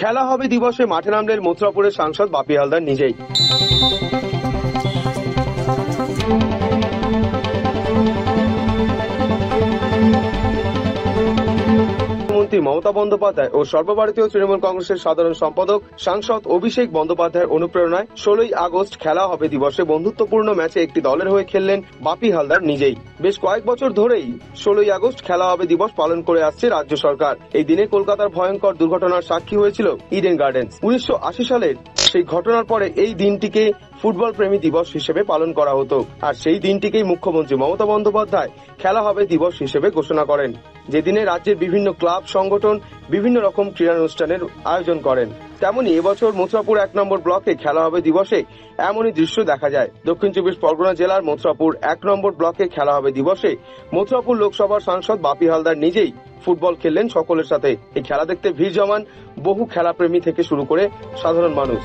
খেলা হবে দিবসে মাঠে নামলেন মথুরাপুরের সাংসদ বাপি হালদার নিজেই। মুখ্যমন্ত্রী মমতা বন্দ্যোপাধ্যায় ও সর্বভারতীয় তৃণমূল কংগ্রেসের সাধারণ সম্পাদক সাংসদ অভিষেক বন্দ্যোপাধ্যায়ের অনুপ্রেরণায় 16ই আগস্ট খেলা হবে দিবসে বন্ধুত্বপূর্ণ ম্যাচে একটি দলের হয়ে খেললেন বাপি হালদার নিজেই। বেশ কয়েক বছর ধরেই 16ই আগস্ট খেলা হবে দিবস পালন করে আসছে রাজ্য সরকার। এই দিনে কলকাতার ভয়ঙ্কর দুর্ঘটনার সাক্ষী হয়েছিল ইডেন গার্ডেন্স। 1980 সালের সেই ঘটনার পরে এই দিনটিকে ফুটবল প্রেমী দিবস হিসেবে পালন করা হতো, আর সেই দিনটিকেই মুখ্যমন্ত্রী মমতা বন্দ্যোপাধ্যায় খেলা হবে দিবস হিসেবে ঘোষণা করেন, যেদিনে রাজ্যের বিভিন্ন ক্লাব সংগঠন বিভিন্ন রকম ক্রীড়ানুষ্ঠানের আয়োজন করেন। তেমনি এবছর মথুরাপুর 1 নম্বর ব্লকে খেলা হবে দিবসে এমনই দৃশ্য দেখা যায়। দক্ষিণ 24 পরগনা জেলার মথুরাপুর 1 নম্বর ব্লকে খেলা হবে দিবসে মথুরাপুর লোকসভার সাংসদ বাপি হালদার নিজেই ফুটবল খেললেন সকলের সাথে। এই খেলা দেখতে ভিড় জমান বহু খেলাপ্রেমী থেকে শুরু করে সাধারণ মানুষ।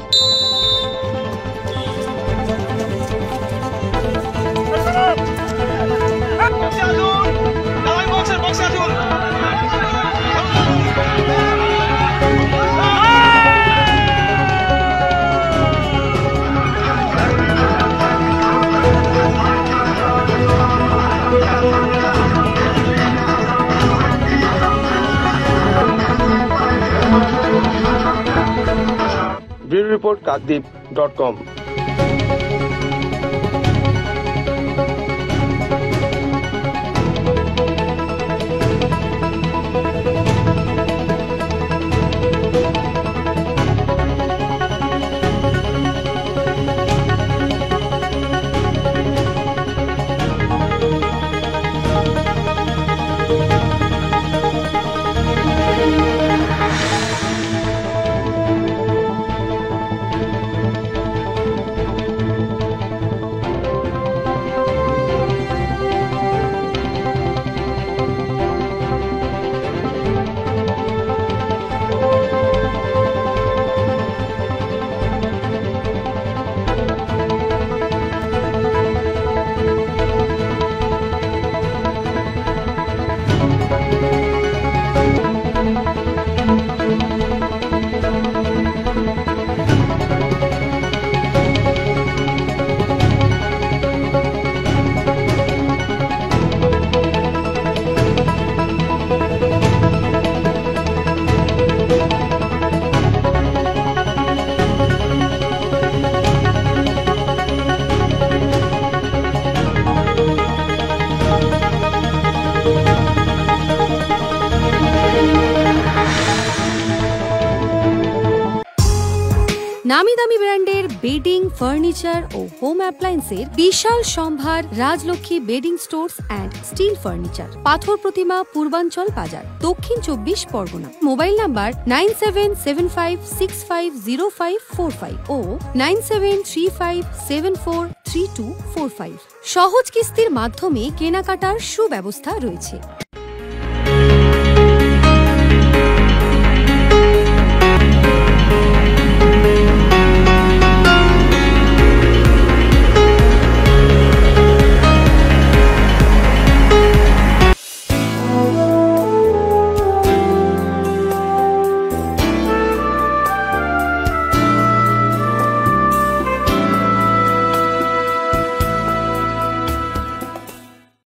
ব্যুরো রিপোর্ট কাকদ্বীপ.com। নামি দামি ব্র্যান্ডের বেডিং, ফার্নিচার ও হোম অ্যাপ্লায়েন্সের বিশাল সম্ভার Rajlakshmi bedding stores and steel furniture, Patharpratima, পূর্বাঞ্চল বাজার, দক্ষিণ 24 পরগনা। মোবাইল নাম্বার 9775650545 ও 9735743245। সহজ কিস্তির মাধ্যমে কেনাকাটার সুব্যবস্থা রয়েছে।